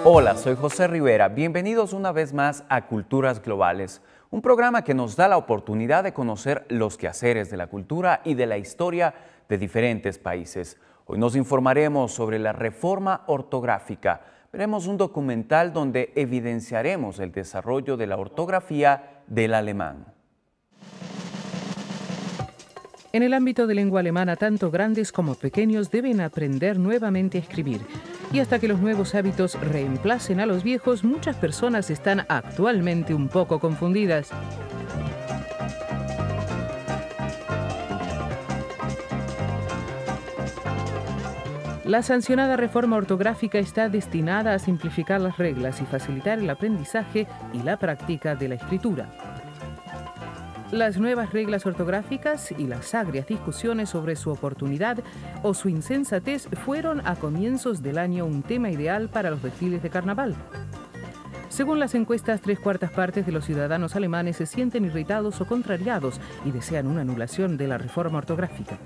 Hola, soy José Rivera. Bienvenidos una vez más a Culturas Globales, un programa que nos da la oportunidad de conocer los quehaceres de la cultura y de la historia de diferentes países. Hoy nos informaremos sobre la reforma ortográfica. Veremos un documental donde evidenciaremos el desarrollo de la ortografía del alemán. En el ámbito de lengua alemana, tanto grandes como pequeños deben aprender nuevamente a escribir. Y hasta que los nuevos hábitos reemplacen a los viejos, muchas personas están actualmente un poco confundidas. La sancionada reforma ortográfica está destinada a simplificar las reglas y facilitar el aprendizaje y la práctica de la escritura. Las nuevas reglas ortográficas y las agrias discusiones sobre su oportunidad o su insensatez fueron a comienzos del año un tema ideal para los desfiles de carnaval. Según las encuestas, 3/4 partes de los ciudadanos alemanes se sienten irritados o contrariados y desean una anulación de la reforma ortográfica.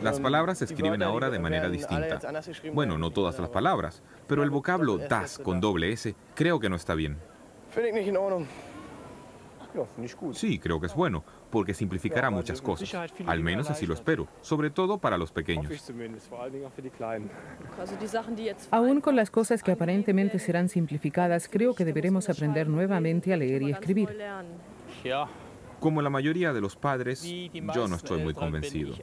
Las palabras se escriben ahora de manera distinta. Bueno, no todas las palabras, pero el vocablo das con doble S creo que no está bien. Sí, creo que es bueno, porque simplificará muchas cosas. Al menos así lo espero, sobre todo para los pequeños. Aún con las cosas que aparentemente serán simplificadas, creo que deberemos aprender nuevamente a leer y escribir. Como la mayoría de los padres, yo no estoy muy convencido.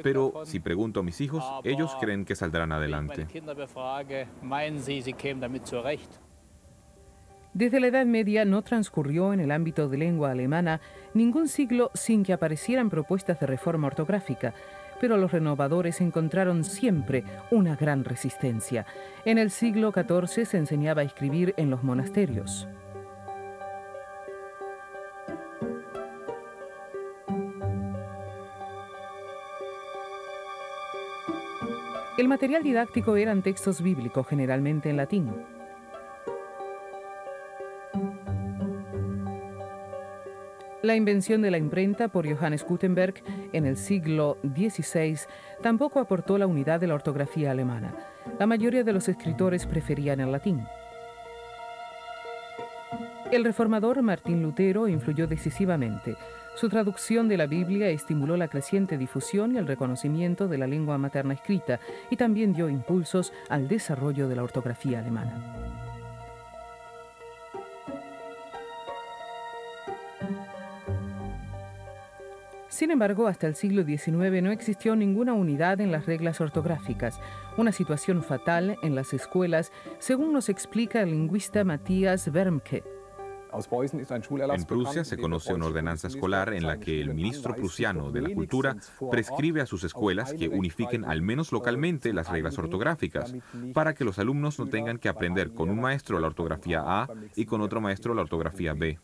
Pero si pregunto a mis hijos, ellos creen que saldrán adelante. Desde la Edad Media no transcurrió en el ámbito de lengua alemana ningún siglo sin que aparecieran propuestas de reforma ortográfica, pero los renovadores encontraron siempre una gran resistencia. En el siglo XIV se enseñaba a escribir en los monasterios. El material didáctico eran textos bíblicos, generalmente en latín. La invención de la imprenta por Johannes Gutenberg en el siglo XVI tampoco aportó la unidad de la ortografía alemana. La mayoría de los escritores preferían el latín. El reformador Martín Lutero influyó decisivamente. Su traducción de la Biblia estimuló la creciente difusión y el reconocimiento de la lengua materna escrita y también dio impulsos al desarrollo de la ortografía alemana. Sin embargo, hasta el siglo XIX no existió ninguna unidad en las reglas ortográficas, una situación fatal en las escuelas, según nos explica el lingüista Matthias Wermke. En Prusia se conoce una ordenanza escolar en la que el ministro prusiano de la Cultura prescribe a sus escuelas que unifiquen al menos localmente las reglas ortográficas, para que los alumnos no tengan que aprender con un maestro la ortografía A y con otro maestro la ortografía B.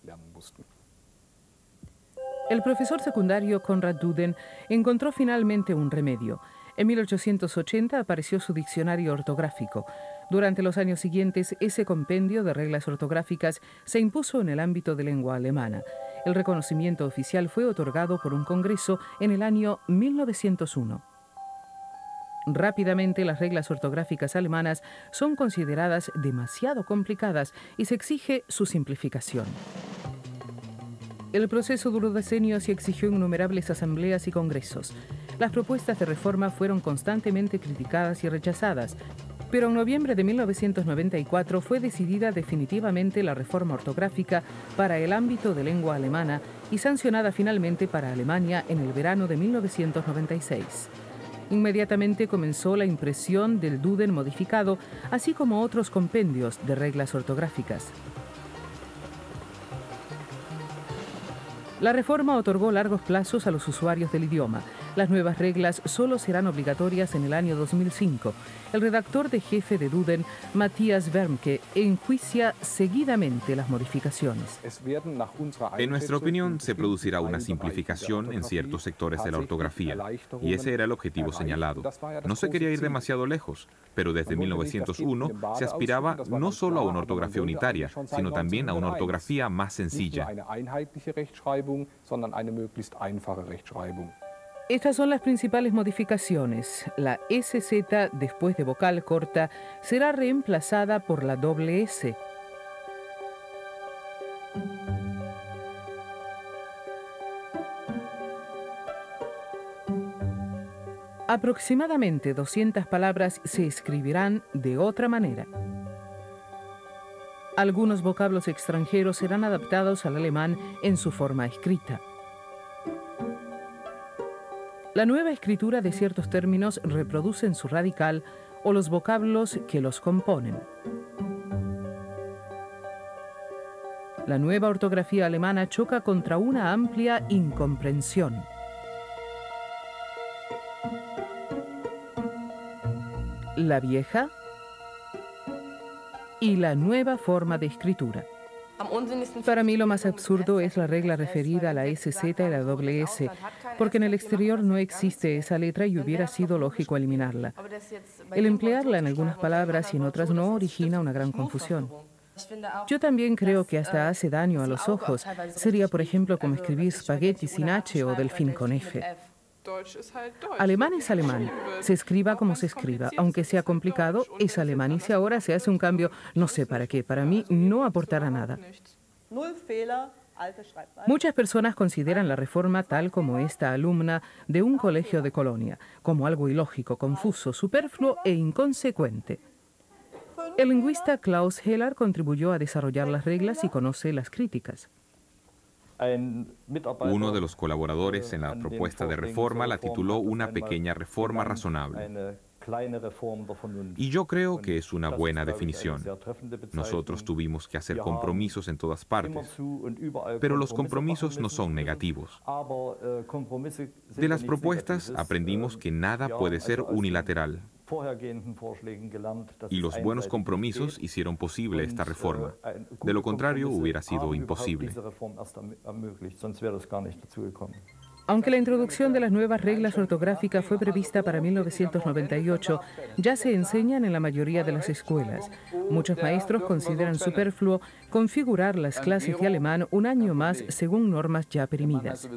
El profesor secundario Konrad Duden encontró finalmente un remedio. En 1880 apareció su diccionario ortográfico. Durante los años siguientes, ese compendio de reglas ortográficas se impuso en el ámbito de lengua alemana. El reconocimiento oficial fue otorgado por un congreso en el año 1901. Rápidamente, las reglas ortográficas alemanas son consideradas demasiado complicadas y se exige su simplificación. El proceso duró decenios y exigió innumerables asambleas y congresos. Las propuestas de reforma fueron constantemente criticadas y rechazadas, pero en noviembre de 1994 fue decidida definitivamente la reforma ortográfica para el ámbito de lengua alemana y sancionada finalmente para Alemania en el verano de 1996. Inmediatamente comenzó la impresión del Duden modificado, así como otros compendios de reglas ortográficas. La reforma otorgó largos plazos a los usuarios del idioma. Las nuevas reglas solo serán obligatorias en el año 2005. El redactor de jefe de Duden, Matthias Wermke, enjuicia seguidamente las modificaciones. En nuestra opinión, se producirá una simplificación en ciertos sectores de la ortografía, y ese era el objetivo señalado. No se quería ir demasiado lejos, pero desde 1901 se aspiraba no solo a una ortografía unitaria, sino también a una ortografía más sencilla. Estas son las principales modificaciones. La SZ, después de vocal corta, será reemplazada por la doble S. Aproximadamente 200 palabras se escribirán de otra manera. Algunos vocablos extranjeros serán adaptados al alemán en su forma escrita. La nueva escritura de ciertos términos reproduce en su radical o los vocablos que los componen. La nueva ortografía alemana choca contra una amplia incomprensión. La vieja y la nueva forma de escritura. Para mí lo más absurdo es la regla referida a la SZ y la doble S, porque en el exterior no existe esa letra y hubiera sido lógico eliminarla. El emplearla en algunas palabras y en otras no origina una gran confusión. Yo también creo que hasta hace daño a los ojos. Sería, por ejemplo, como escribir spaghetti sin H o delfín con F. Alemán es alemán, se escriba como se escriba, aunque sea complicado, es alemán, y si ahora se hace un cambio, no sé para qué, para mí no aportará nada. Muchas personas consideran la reforma tal como esta alumna de un colegio de Colonia, como algo ilógico, confuso, superfluo e inconsecuente. El lingüista Klaus Heller contribuyó a desarrollar las reglas y conoce las críticas. Uno de los colaboradores en la propuesta de reforma la tituló una pequeña reforma razonable. Y yo creo que es una buena definición. Nosotros tuvimos que hacer compromisos en todas partes, pero los compromisos no son negativos. De las propuestas aprendimos que nada puede ser unilateral. Y los buenos compromisos hicieron posible esta reforma. De lo contrario, hubiera sido imposible. Aunque la introducción de las nuevas reglas ortográficas fue prevista para 1998, ya se enseñan en la mayoría de las escuelas. Muchos maestros consideran superfluo configurar las clases de alemán un año más según normas ya perimidas.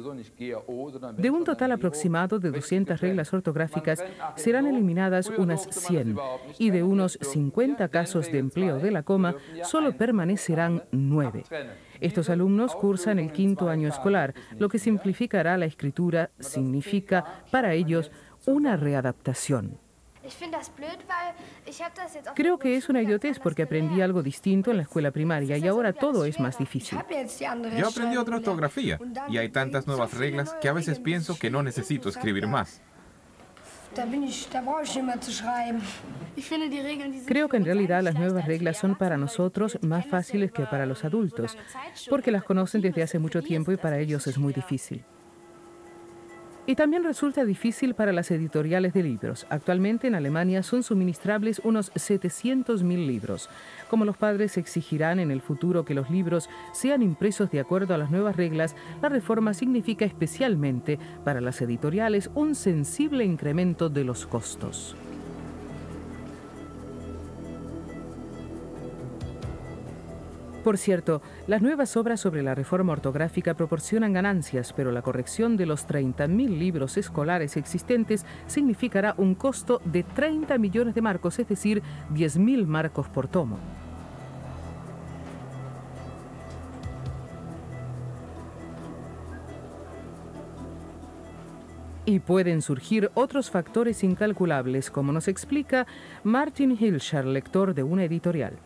De un total aproximado de 200 reglas ortográficas, serán eliminadas unas 100, y de unos 50 casos de empleo de la coma, solo permanecerán 9. Estos alumnos cursan el 5º año escolar, lo que simplificará la escritura, significa para ellos una readaptación. Creo que es una idiotez porque aprendí algo distinto en la escuela primaria y ahora todo es más difícil. Yo aprendí otra ortografía y hay tantas nuevas reglas que a veces pienso que no necesito escribir más. Creo que en realidad las nuevas reglas son para nosotros más fáciles que para los adultos, porque las conocen desde hace mucho tiempo y para ellos es muy difícil. Y también resulta difícil para las editoriales de libros. Actualmente en Alemania son suministrables unos 700.000 libros. Como los padres exigirán en el futuro que los libros sean impresos de acuerdo a las nuevas reglas, la reforma significa especialmente para las editoriales un sensible incremento de los costos. Por cierto, las nuevas obras sobre la reforma ortográfica proporcionan ganancias, pero la corrección de los 30.000 libros escolares existentes significará un costo de 30 millones de marcos, es decir, 10.000 marcos por tomo. Y pueden surgir otros factores incalculables, como nos explica Martin Hilscher, lector de una editorial.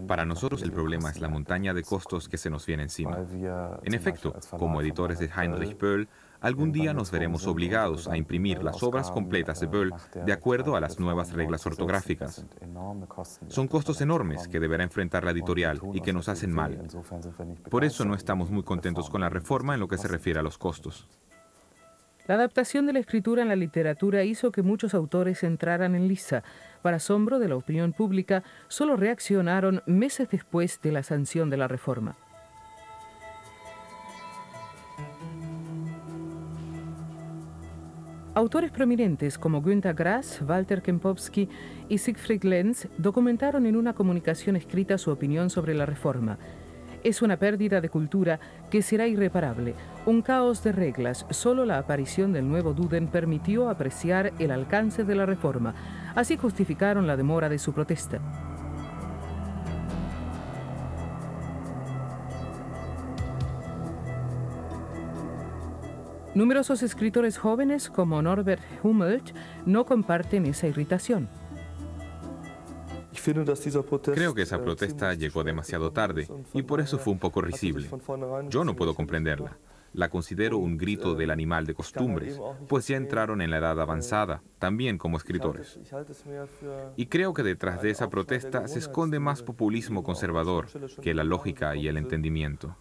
Para nosotros el problema es la montaña de costos que se nos viene encima. En efecto, como editores de Heinrich Böll, Algún día nos veremos obligados a imprimir las obras completas de Böll de acuerdo a las nuevas reglas ortográficas. Son costos enormes que deberá enfrentar la editorial y que nos hacen mal. Por eso no estamos muy contentos con la reforma en lo que se refiere a los costos. La adaptación de la escritura en la literatura hizo que muchos autores entraran en liza. Para asombro de la opinión pública, solo reaccionaron meses después de la sanción de la reforma. Autores prominentes como Günter Grass, Walter Kempowski y Siegfried Lenz documentaron en una comunicación escrita su opinión sobre la reforma. Es una pérdida de cultura que será irreparable, un caos de reglas. Solo la aparición del nuevo Duden permitió apreciar el alcance de la reforma. Así justificaron la demora de su protesta. Numerosos escritores jóvenes como Norbert Hummelt no comparten esa irritación. Creo que esa protesta llegó demasiado tarde y por eso fue un poco risible. Yo no puedo comprenderla. La considero un grito del animal de costumbres, pues ya entraron en la edad avanzada, también como escritores. Y creo que detrás de esa protesta se esconde más populismo conservador que la lógica y el entendimiento.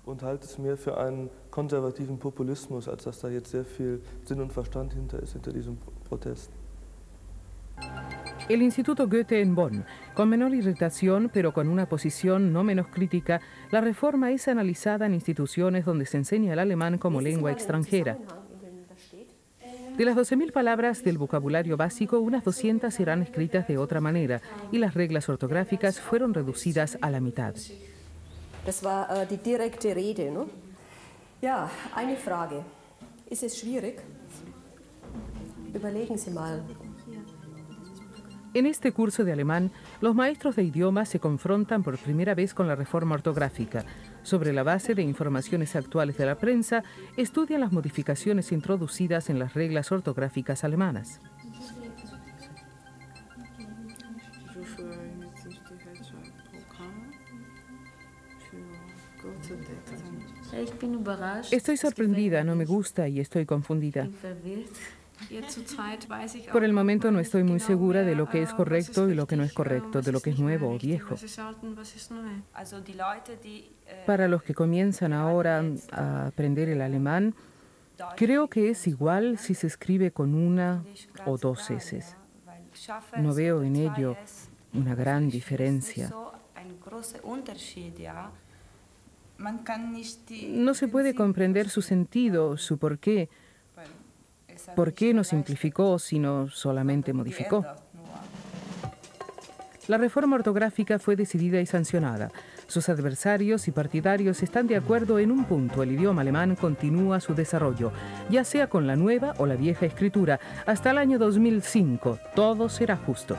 El Instituto Goethe en Bonn, con menor irritación pero con una posición no menos crítica, la reforma es analizada en instituciones donde se enseña el alemán como lengua extranjera. De las 12.000 palabras del vocabulario básico, unas 200 serán escritas de otra manera y las reglas ortográficas fueron reducidas a la mitad. Das war die direkte Rede, ¿no? Ja, eine Frage. Ist es schwierig? Überlegen Sie mal. En este curso de alemán, los maestros de idiomas se confrontan por primera vez con la reforma ortográfica. Sobre la base de informaciones actuales de la prensa, estudian las modificaciones introducidas en las reglas ortográficas alemanas. Estoy sorprendida, no me gusta y estoy confundida. Por el momento no estoy muy segura de lo que es correcto y lo que no es correcto, de lo que es nuevo o viejo. Para los que comienzan ahora a aprender el alemán, creo que es igual si se escribe con una o dos eses. No veo en ello una gran diferencia. No se puede comprender su sentido, su porqué. ¿Por qué no simplificó, sino solamente modificó? La reforma ortográfica fue decidida y sancionada. Sus adversarios y partidarios están de acuerdo en un punto: el idioma alemán continúa su desarrollo, ya sea con la nueva o la vieja escritura. Hasta el año 2005, todo será justo.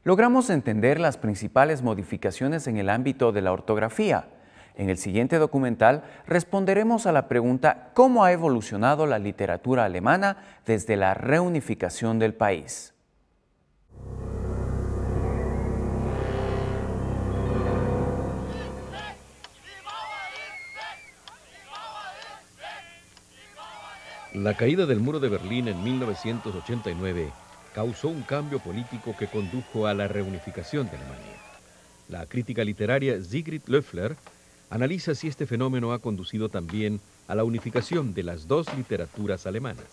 Logramos entender las principales modificaciones en el ámbito de la ortografía. En el siguiente documental responderemos a la pregunta ¿cómo ha evolucionado la literatura alemana desde la reunificación del país? La caída del muro de Berlín en 1989 causó un cambio político que condujo a la reunificación de Alemania. La crítica literaria Sigrid Löffler analiza si este fenómeno ha conducido también a la unificación de las dos literaturas alemanas.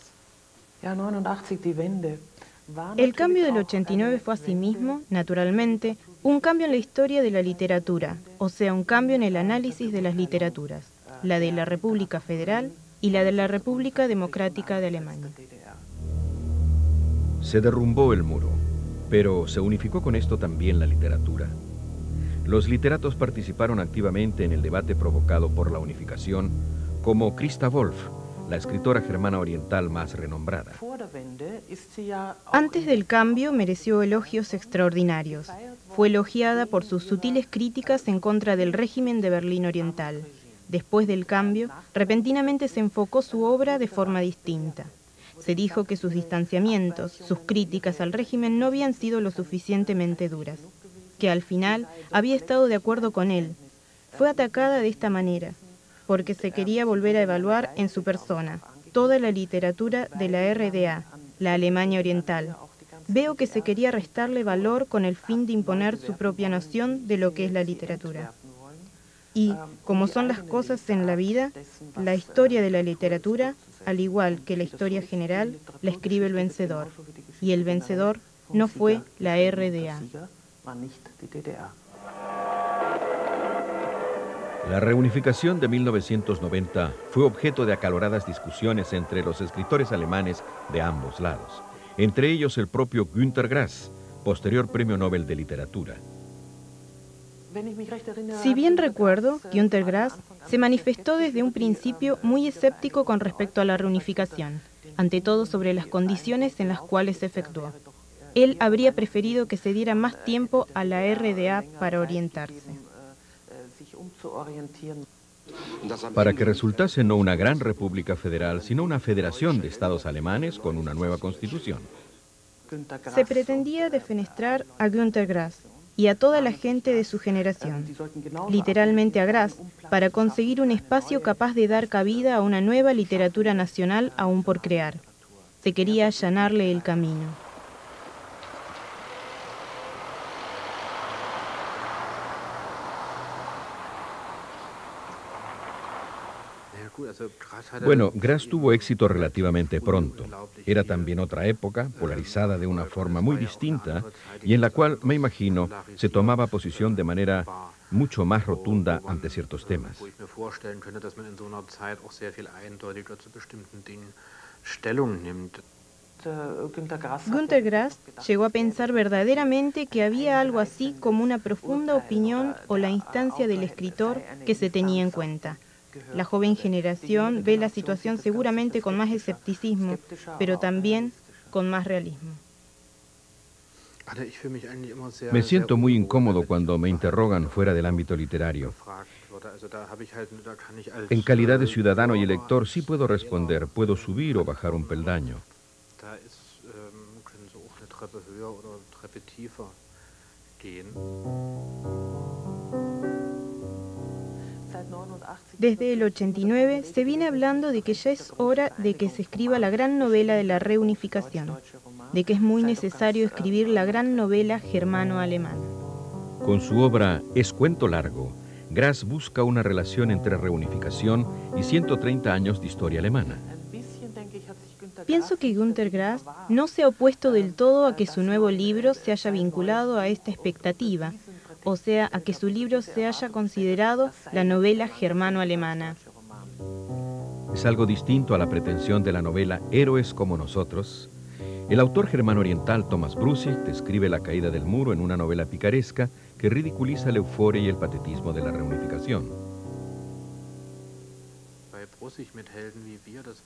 El cambio del 89 fue asimismo, naturalmente, un cambio en la historia de la literatura, o sea, un cambio en el análisis de las literaturas, la de la República Federal y la de la República Democrática de Alemania. Se derrumbó el muro. Pero se unificó con esto también la literatura. Los literatos participaron activamente en el debate provocado por la unificación, como Christa Wolf, la escritora germana oriental más renombrada. Antes del cambio mereció elogios extraordinarios. Fue elogiada por sus sutiles críticas en contra del régimen de Berlín Oriental. Después del cambio, repentinamente se enfocó su obra de forma distinta. Se dijo que sus distanciamientos, sus críticas al régimen no habían sido lo suficientemente duras, que al final había estado de acuerdo con él. Fue atacada de esta manera, porque se quería volver a evaluar en su persona toda la literatura de la RDA, la Alemania Oriental. Veo que se quería restarle valor con el fin de imponer su propia noción de lo que es la literatura. Y, como son las cosas en la vida, la historia de la literatura, al igual que la historia general, la escribe el vencedor. Y el vencedor no fue la RDA. La reunificación de 1990 fue objeto de acaloradas discusiones entre los escritores alemanes de ambos lados, entre ellos el propio Günter Grass, posterior Premio Nobel de Literatura. Si bien recuerdo, Günter Grass se manifestó desde un principio muy escéptico con respecto a la reunificación, ante todo sobre las condiciones en las cuales se efectuó. Él habría preferido que se diera más tiempo a la RDA para orientarse. Para que resultase no una gran república federal, sino una federación de estados alemanes con una nueva constitución. Se pretendía defenestrar a Günter Grass y a toda la gente de su generación, literalmente a Grass, para conseguir un espacio capaz de dar cabida a una nueva literatura nacional aún por crear. Se quería allanarle el camino. Bueno, Grass tuvo éxito relativamente pronto. Era también otra época, polarizada de una forma muy distinta, y en la cual, me imagino, se tomaba posición de manera mucho más rotunda ante ciertos temas. Günter Grass llegó a pensar verdaderamente que había algo así como una profunda opinión o la instancia del escritor que se tenía en cuenta. La joven generación ve la situación seguramente con más escepticismo, pero también con más realismo. Me siento muy incómodo cuando me interrogan fuera del ámbito literario. En calidad de ciudadano y elector sí puedo responder, puedo subir o bajar un peldaño. Desde el 89 se viene hablando de que ya es hora de que se escriba la gran novela de la reunificación, de que es muy necesario escribir la gran novela germano-alemana. Con su obra Es cuento largo, Grass busca una relación entre reunificación y 130 años de historia alemana. Pienso que Günter Grass no se ha opuesto del todo a que su nuevo libro se haya vinculado a esta expectativa, o sea, a que su libro se haya considerado la novela germano-alemana. Es algo distinto a la pretensión de la novela Héroes como nosotros. El autor germano-oriental Thomas Brussig describe la caída del muro en una novela picaresca que ridiculiza la euforia y el patetismo de la reunificación.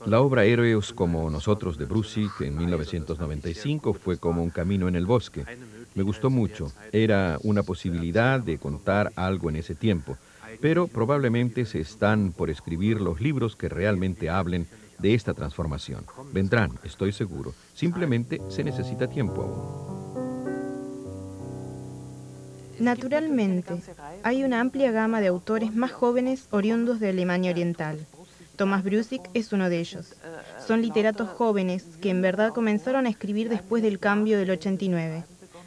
La obra Héroes como nosotros de Brussig en 1995 fue como un camino en el bosque. Me gustó mucho. Era una posibilidad de contar algo en ese tiempo, pero probablemente se están por escribir los libros que realmente hablen de esta transformación. Vendrán, estoy seguro. Simplemente se necesita tiempo aún. Naturalmente, hay una amplia gama de autores más jóvenes oriundos de Alemania Oriental. Thomas Brussig es uno de ellos. Son literatos jóvenes que en verdad comenzaron a escribir después del cambio del 89.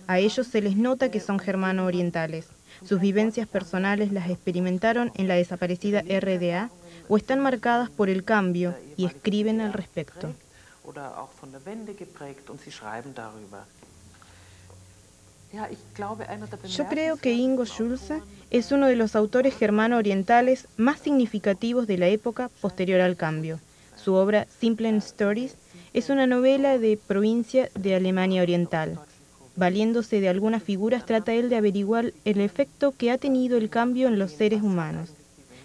A ellos se les nota que son germano-orientales. Sus vivencias personales las experimentaron en la desaparecida RDA o están marcadas por el cambio y escriben al respecto. Yo creo que Ingo Schulze es uno de los autores germano-orientales más significativos de la época posterior al cambio. Su obra Simple Stories es una novela de provincia de Alemania Oriental. Valiéndose de algunas figuras, trata él de averiguar el efecto que ha tenido el cambio en los seres humanos.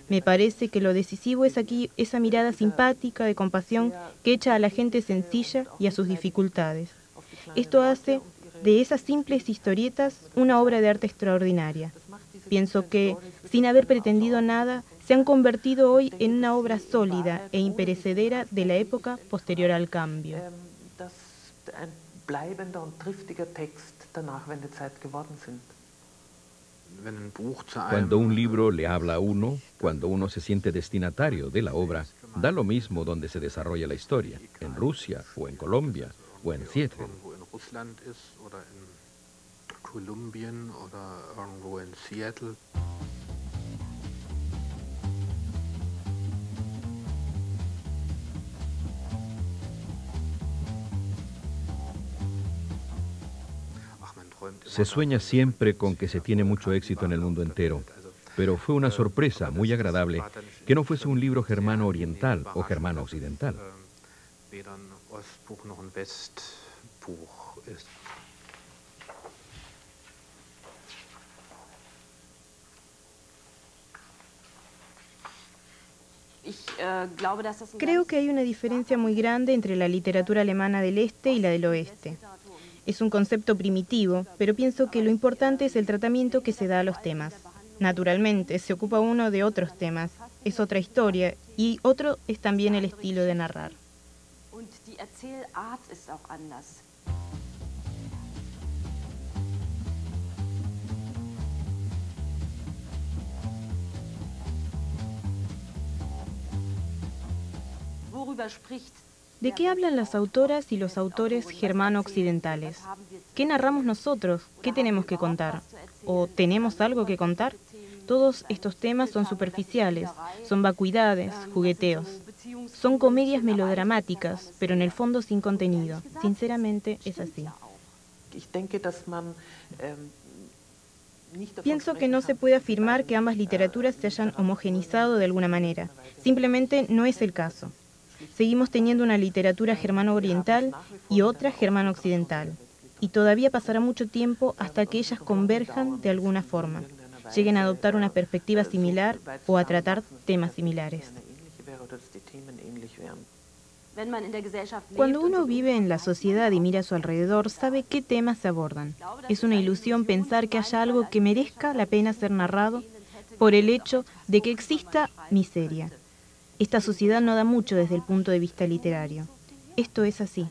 Me parece que lo decisivo es aquí esa mirada simpática, de compasión, que echa a la gente sencilla y a sus dificultades. Esto hace de esas simples historietas una obra de arte extraordinaria. Pienso que, sin haber pretendido nada, se han convertido hoy en una obra sólida e imperecedera de la época posterior al cambio. Cuando un libro le habla a uno, cuando uno se siente destinatario de la obra, da lo mismo donde se desarrolla la historia, en Rusia o en Colombia o en Seattle. Se sueña siempre con que se tiene mucho éxito en el mundo entero, pero fue una sorpresa muy agradable que no fuese un libro germano oriental o germano occidental. Creo que hay una diferencia muy grande entre la literatura alemana del este y la del oeste. Es un concepto primitivo, pero pienso que lo importante es el tratamiento que se da a los temas. Naturalmente, se ocupa uno de otros temas, es otra historia, y otro es también el estilo de narrar. ¿De qué hablan las autoras y los autores germano-occidentales? ¿Qué narramos nosotros? ¿Qué tenemos que contar? ¿O tenemos algo que contar? Todos estos temas son superficiales, son vacuidades, jugueteos. Son comedias melodramáticas, pero en el fondo sin contenido. Sinceramente es así. Pienso que no se puede afirmar que ambas literaturas se hayan homogenizado de alguna manera. Simplemente no es el caso. Seguimos teniendo una literatura germano-oriental y otra germano-occidental. Y todavía pasará mucho tiempo hasta que ellas converjan de alguna forma, lleguen a adoptar una perspectiva similar o a tratar temas similares. Cuando uno vive en la sociedad y mira a su alrededor, sabe qué temas se abordan. Es una ilusión pensar que haya algo que merezca la pena ser narrado por el hecho de que exista miseria. Esta sociedad no da mucho desde el punto de vista literario. Esto es así.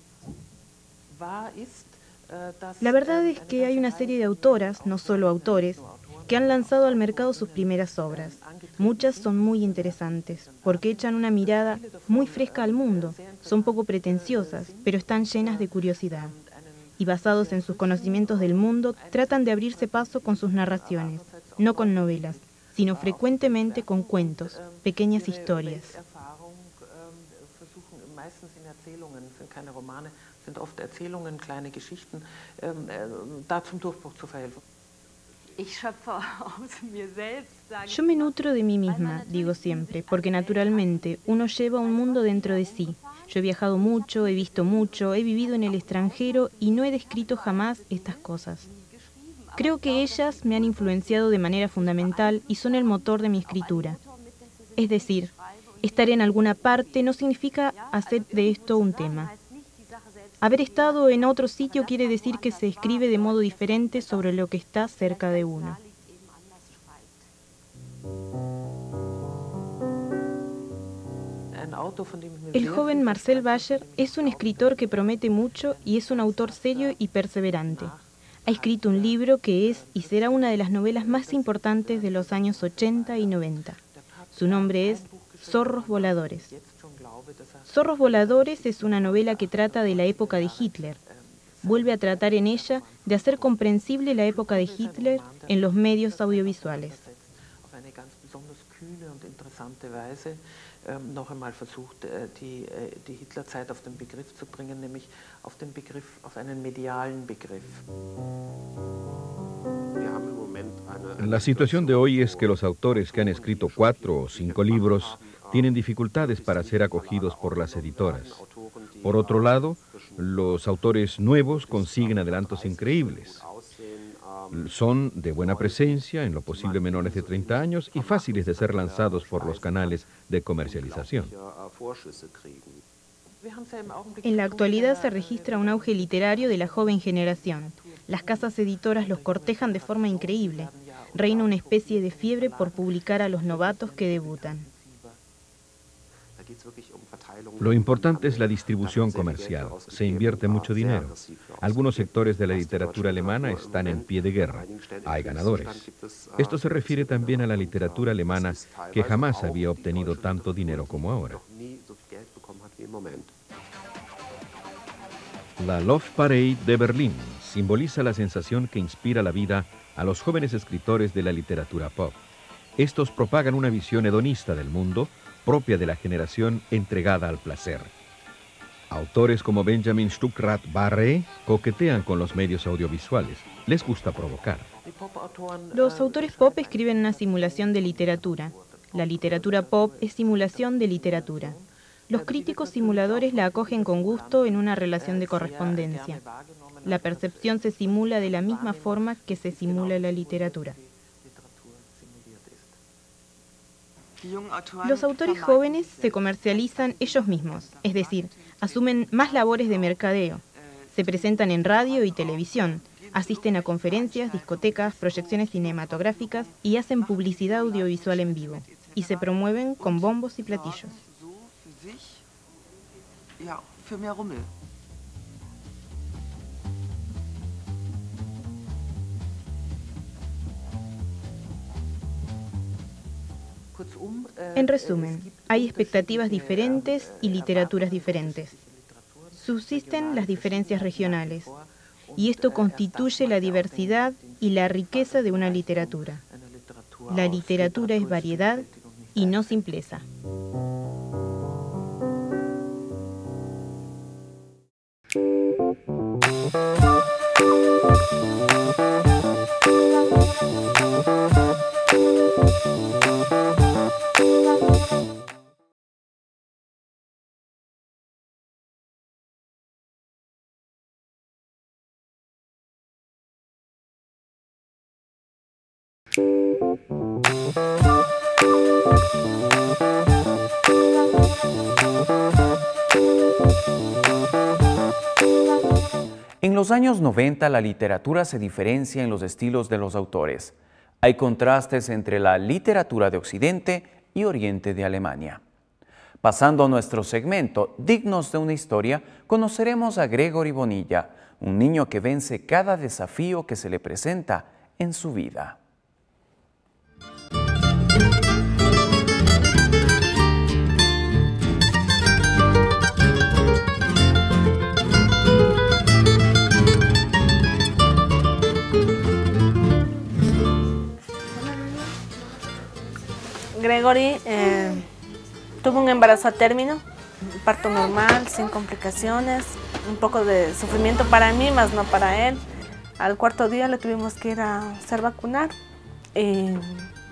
La verdad es que hay una serie de autoras, no solo autores, que han lanzado al mercado sus primeras obras. Muchas son muy interesantes, porque echan una mirada muy fresca al mundo. Son poco pretenciosas, pero están llenas de curiosidad. Y basados en sus conocimientos del mundo, tratan de abrirse paso con sus narraciones, no con novelas, sino frecuentemente con cuentos, pequeñas historias. Yo me nutro de mí misma, digo siempre, porque naturalmente uno lleva un mundo dentro de sí. Yo he viajado mucho, he visto mucho, he vivido en el extranjero y no he descrito jamás estas cosas. Creo que ellas me han influenciado de manera fundamental y son el motor de mi escritura. Es decir, estar en alguna parte no significa hacer de esto un tema. Haber estado en otro sitio quiere decir que se escribe de modo diferente sobre lo que está cerca de uno. El joven Marcel Bayer es un escritor que promete mucho y es un autor serio y perseverante. Ha escrito un libro que es y será una de las novelas más importantes de los años 80 y 90. Su nombre es Zorros Voladores. Zorros Voladores es una novela que trata de la época de Hitler. Vuelve a tratar en ella de hacer comprensible la época de Hitler en los medios audiovisuales. Noch einmal versucht, die Hitlerzeit auf den Begriff zu bringen, nämlich auf den Begriff, auf einen medialen Begriff. La situación de hoy es que los autores que han escrito 4 o 5 libros tienen dificultades para ser acogidos por las editoras. Por otro lado, los autores nuevos consiguen adelantos increíbles. Son de buena presencia, en lo posible menores de 30 años, y fáciles de ser lanzados por los canales de comercialización. En la actualidad se registra un auge literario de la joven generación. Las casas editoras los cortejan de forma increíble. Reina una especie de fiebre por publicar a los novatos que debutan. Lo importante es la distribución comercial. Se invierte mucho dinero. Algunos sectores de la literatura alemana están en pie de guerra. Hay ganadores. Esto se refiere también a la literatura alemana, que jamás había obtenido tanto dinero como ahora. La Love Parade de Berlín simboliza la sensación que inspira la vida a los jóvenes escritores de la literatura pop. Estos propagan una visión hedonista del mundo, propia de la generación entregada al placer. Autores como Benjamin Stuckrad-Barre coquetean con los medios audiovisuales. Les gusta provocar. Los autores pop escriben una simulación de literatura. La literatura pop es simulación de literatura. Los críticos simuladores la acogen con gusto en una relación de correspondencia. La percepción se simula de la misma forma que se simula la literatura. Los autores jóvenes se comercializan ellos mismos, es decir, asumen más labores de mercadeo. Se presentan en radio y televisión, asisten a conferencias, discotecas, proyecciones cinematográficas y hacen publicidad audiovisual en vivo. Y se promueven con bombos y platillos. En resumen, hay expectativas diferentes y literaturas diferentes. Subsisten las diferencias regionales, y esto constituye la diversidad y la riqueza de una literatura. La literatura es variedad y no simpleza. En los años 90, la literatura se diferencia en los estilos de los autores. Hay contrastes entre la literatura de Occidente y Oriente de Alemania. Pasando a nuestro segmento, Dignos de una historia, conoceremos a Gregory Bonilla, un niño que vence cada desafío que se le presenta en su vida. Gregory tuvo un embarazo a término, parto normal, sin complicaciones, un poco de sufrimiento para mí, más no para él. Al cuarto día le tuvimos que ir a hacer vacunar y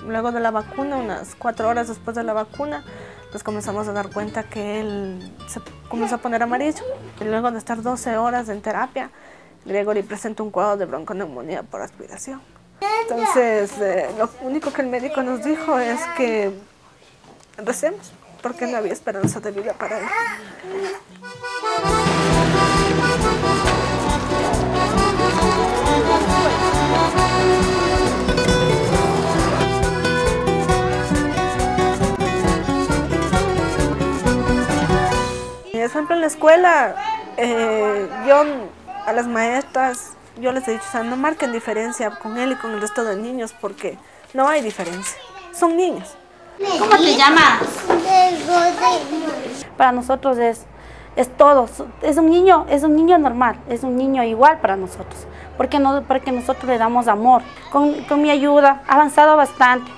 luego de la vacuna, unas 4 horas después de la vacuna, nos comenzamos a dar cuenta que él se comenzó a poner amarillo. Y luego de estar 12 horas en terapia, Gregory presentó un cuadro de bronconeumonía por aspiración. Entonces, lo único que el médico nos dijo es que recemos, porque no había esperanza de vida para él. Por ejemplo, en la escuela, yo a las maestras, yo les he dicho, o sea, no marquen diferencia con él y con el resto de niños, porque no hay diferencia. Son niños. ¿Cómo te llamas? Para nosotros es todo. Es un niño normal, es un niño igual para nosotros. Porque nosotros le damos amor. Con mi ayuda ha avanzado bastante.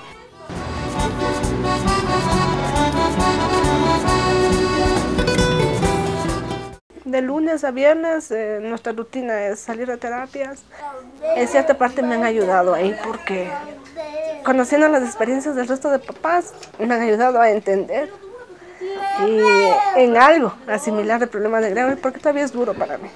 De lunes a viernes nuestra rutina es salir a terapias. En cierta parte me han ayudado ahí porque conociendo las experiencias del resto de papás me han ayudado a entender y en algo asimilar el problema de Gregory, porque todavía es duro para mí.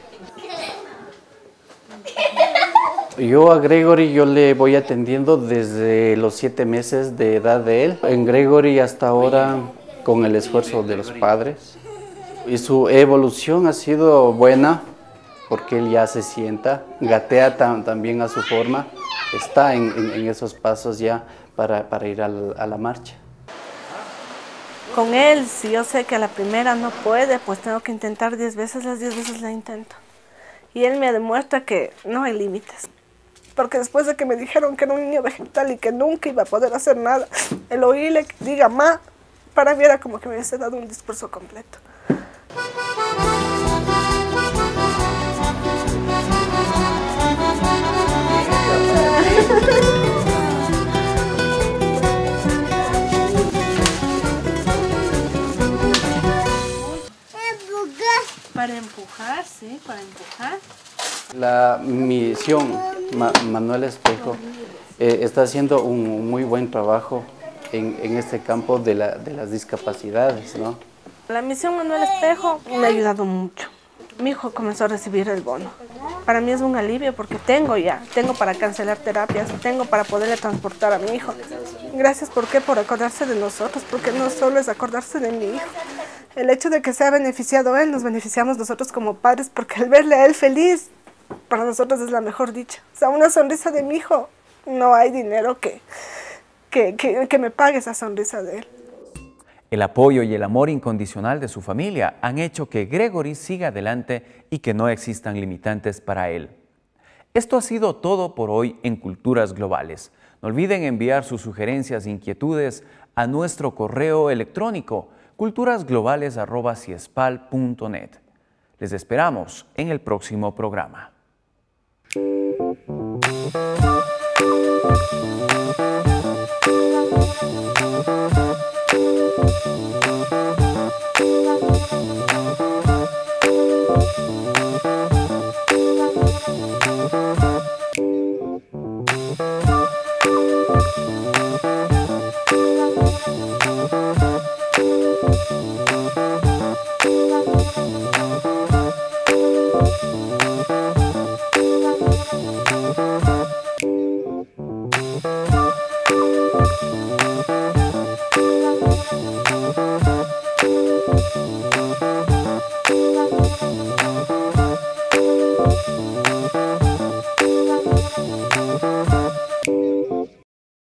Yo a Gregory le voy atendiendo desde los 7 meses de edad de él. En Gregory hasta ahora, con el esfuerzo de los padres, y su evolución ha sido buena, porque él ya se sienta, gatea también a su forma, está en esos pasos ya para ir a la marcha. Con él, si yo sé que a la primera no puede, pues tengo que intentar 10 veces, las 10 veces la intento. Y él me demuestra que no hay límites. Porque después de que me dijeron que era un niño vegetal y que nunca iba a poder hacer nada, el oírle que diga "ma", para mí era como que me hubiese dado un discurso completo. Para empujar, sí, para empujar. La misión Manuel Espejo está haciendo un muy buen trabajo en este campo de las discapacidades, ¿no? La misión Manuel Espejo me ha ayudado mucho. Mi hijo comenzó a recibir el bono. Para mí es un alivio porque tengo para cancelar terapias, tengo para poderle transportar a mi hijo. Gracias, ¿por qué? Por acordarse de nosotros, porque no solo es acordarse de mi hijo. El hecho de que sea beneficiado él, nos beneficiamos nosotros como padres, porque al verle a él feliz, para nosotros es la mejor dicha. O sea, una sonrisa de mi hijo, no hay dinero que me pague esa sonrisa de él. El apoyo y el amor incondicional de su familia han hecho que Gregory siga adelante y que no existan limitantes para él. Esto ha sido todo por hoy en Culturas Globales. No olviden enviar sus sugerencias e inquietudes a nuestro correo electrónico culturasglobales@ciespal.net. Les esperamos en el próximo programa.